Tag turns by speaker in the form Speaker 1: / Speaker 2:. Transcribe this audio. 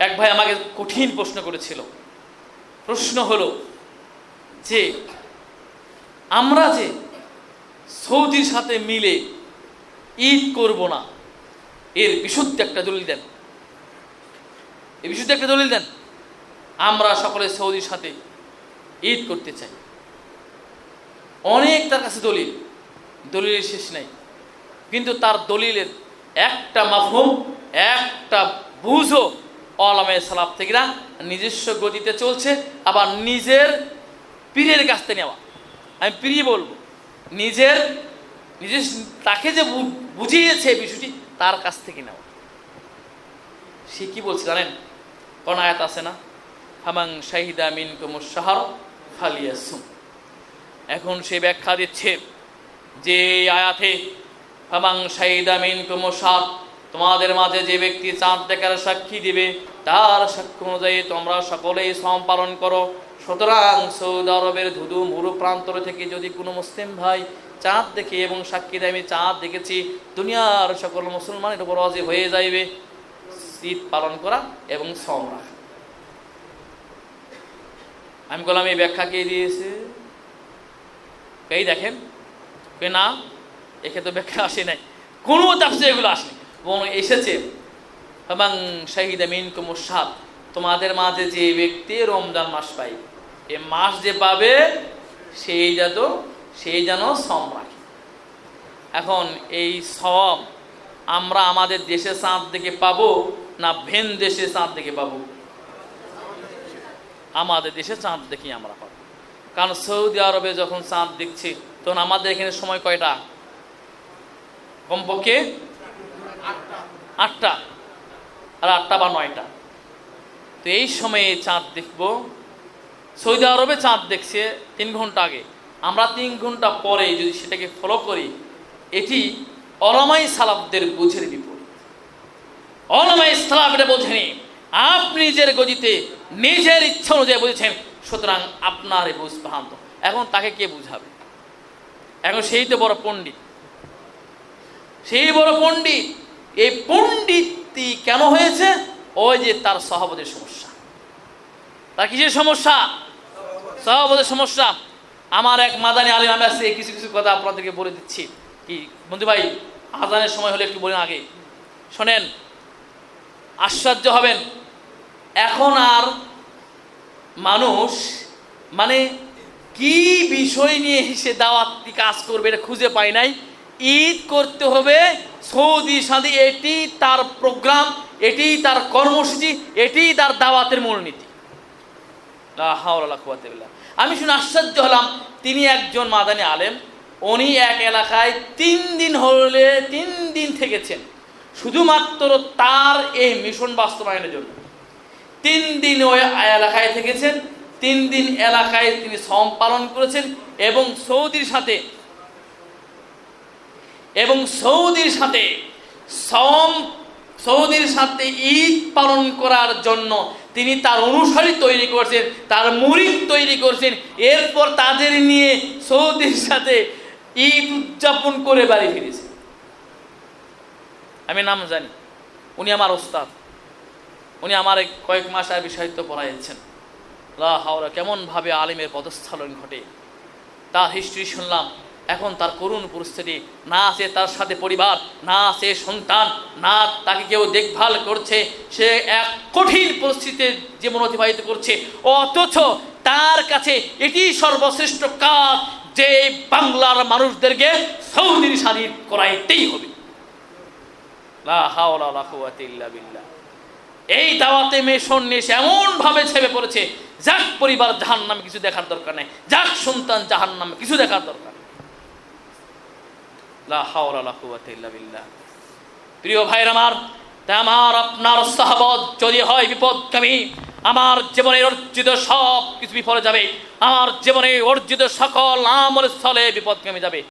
Speaker 1: এক ভাই আমাকে কঠিন প্রশ্ন করেছিল। প্রশ্ন হলো যে আমরা যে সৌদির সাথে মিলে ঈদ করব না, এর বিশুদ্ধ একটা দলিল দেন, এর বিশুদ্ধ একটা দলিল দেন। আমরা সকলে সৌদির সাথে ঈদ করতে চাই। অনেক তার কাছে দলিল, দলিলের শেষ নাই, কিন্তু তার দলিলের একটা মাফহুম, একটা বুঝও ওলামায়ে সালাফ থেকে না নিজস্ব গতিতে চলছে, আবার নিজের পীরের কাছ থেকে নেওয়া। আমি পীরই বলবো, নিজের তাকে যে বুঝিয়েছে বিষয়টি তার কাছ থেকে নেওয়া। সে কি বলছে জানেন? কোন আয়াত আছে না, ফামান শাহিদা মিনকুমুশ শাহর ফালিয়াসুম। এখন সে ব্যাখ্যা দিচ্ছে যে আয়াতে ফামান শাহিদা মিনকুমুশ শাহর, তোমাদের মাঝে যে ব্যক্তি চাঁদ দেখার সাক্ষী দিবে তার সাক্ষ্য অনুযায়ী তোমরা সকলেই শ্রম পালন করো। সুতরাং সৌদি আরবের ধুধু মরু প্রান্তর থেকে যদি কোনো মুসলিম ভাই চাঁদ দেখে এবং সাক্ষী দেয় আমি চাঁদ দেখেছি, দুনিয়ার সকল মুসলমানের উপর ওয়াজিব হয়ে যাইবে ঈদ পালন করা এবং শ্রম রাখা। আমি বললাম এই ব্যাখ্যা কে দিয়েছে? এই দেখেন না, একে তো ব্যাখ্যা আসে নাই, কোনো তাফসীরে এগুলো আসেনি, এবং এসেছে এবং শাহিদা মিনকুমুশ শাহর, তোমাদের মাঝে যে ব্যক্তি রমজান মাস পাইবে, এ মাস যে পাবে সেই যেন শ্রম রাখে। এখন এই শ্রম আমরা আমাদের দেশে চাঁদ দেখে পাবো না ভিন দেশে চাঁদ দেখে পাবো? আমাদের দেশে চাঁদ দেখি আমরা পাবো, কারণ সৌদি আরবে যখন চাঁদ দেখছি তখন আমাদের এখানে সময় কয়টা? কমপক্ষে 8টা, আর 8টা বা 9টা। তো এই সময়ে চাঁদ দেখব। সৌদি আরবে চাঁদ দেখছে 3 ঘন্টা আগে, আমরা 3 ঘন্টা পরে যদি সেটাকে ফলো করি, এটি ওলামায়ে সালাফদের বুঝের বিপরীত। ওলামায়ে সালাফ এটা বোঝেনি, আপনি নিজের গতিতে নিজের ইচ্ছা অনুযায়ী বুঝেছেন, সুতরাং আপনার এই বুঝ ভ্রান্ত। এখন তাকে কে বুঝাবে? এখন সেই তো বড় পণ্ডিত, সেই বড় পণ্ডিত। এই পণ্ডিতটি কেন হয়েছে? ওই যে তার সহবতের সমস্যা। তার কিসের সমস্যা? সহবতের সমস্যা। আমার এক মাদানী আলিম আছে, কিছু কিছু কথা আপনাদেরকে বলে দিচ্ছি। কি বন্ধু ভাই, আজানের সময় হলে একটু বলেন আগে, শোনেন, আশ্চর্য হবেন। এখন আর মানুষ মানে কি বিষয় নিয়ে সে দাওয়াতি কাজ করবে এটা খুঁজে পায় নাই। ঈদ করতে হবে সৌদির সাথে, এটি তার প্রোগ্রাম, এটি তার কর্মসূচি, এটি তার দাওয়াতের মূলনীতি। লা হাওলা ওয়ালা কুওয়াতা বিল্লাহ। আমি শুনে আশ্চর্য হলাম, তিনি একজন মাদানী আলেম, উনি এক এলাকায় 3 দিন হলে 3 দিন থেকেছেন শুধুমাত্র তার এই মিশন বাস্তবায়নের জন্য। 3 দিন ওই এলাকায় থেকেছেন, 3 দিন এলাকায় তিনি শ্রম পালন করেছেন, এবং সৌদির সাথে ঈদ পালন করার জন্য তিনি তার অনুসারী তৈরি করছেন, তার মুরিদ তৈরি করছেন। এরপর তাদের নিয়ে সৌদির সাথে ঈদ উদযাপন করে বাড়ি ফিরেছে। আমি নাম জানি, উনি আমার ওস্তাদ, উনি আমার কয়েক মাস আরবি সাহিত্য পড়াইছেন। লা হাওলা, কেমনভাবে আলিমের পদস্খলন ঘটে তার হিস্ট্রি শুনলাম। এখন তার করুণ পরিস্থিতি, না আছে তার সাথে পরিবার, না আছে সন্তান, না তাকে কেউ দেখভাল করছে, সে এক কঠিন পরিস্থিতিতে জীবন অতিবাহিত করছে। অথচ তার কাছে এটি সর্বশ্রেষ্ঠ কাজ যে বাংলার মানুষদেরকে সৌদির স্বাধীন করাইতেই হবে। লা হাওলা ওয়ালা কুওয়াতা ইল্লা বিল্লাহ। এই দাওয়াতে মিশন নিয়ে এমনভাবে ছেপে পড়েছে, যাক পরিবার জাহান্নামে কিছু দেখার দরকার নেই, যাক সন্তান জাহান্নামে কিছু দেখার দরকার। লা হাওলা ওয়ালা কুওয়াতা ইল্লা বিল্লাহ। প্রিয় ভাইরা আমার, তাই আমার আপনার সাহাবত যদি হয় বিপদগামী, আমার জীবনের অর্জিত সব কিছু বিফলে যাবে, আমার জীবনে অর্জিত সকল আমলের স্থলে বিপদগামী যাবে।